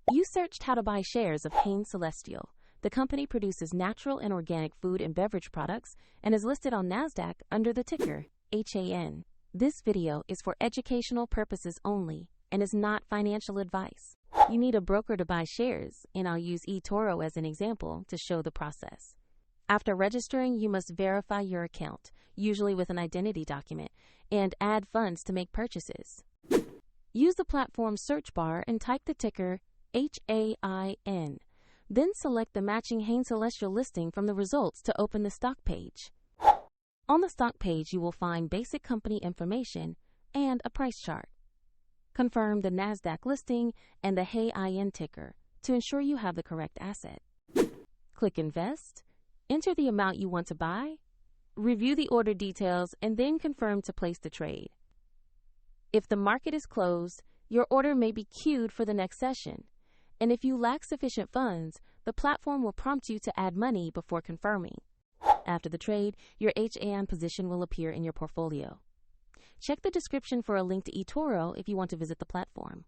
You searched how to buy shares of Hain Celestial. The company produces natural and organic food and beverage products and is listed on NASDAQ under the ticker HAN. This video is for educational purposes only and is not financial advice. You need a broker to buy shares, and I'll use eToro as an example to show the process. After registering, you must verify your account, usually with an identity document, and add funds to make purchases. Use the platform search bar and type the ticker HAIN. Then select the matching Hain Celestial listing from the results to open the stock page. On the stock page, you will find basic company information and a price chart. Confirm the NASDAQ listing and the HAIN ticker to ensure you have the correct asset. Click Invest, enter the amount you want to buy, review the order details, and then confirm to place the trade. If the market is closed, your order may be queued for the next session. And if you lack sufficient funds, the platform will prompt you to add money before confirming. After the trade, your HAN position will appear in your portfolio. Check the description for a link to eToro if you want to visit the platform.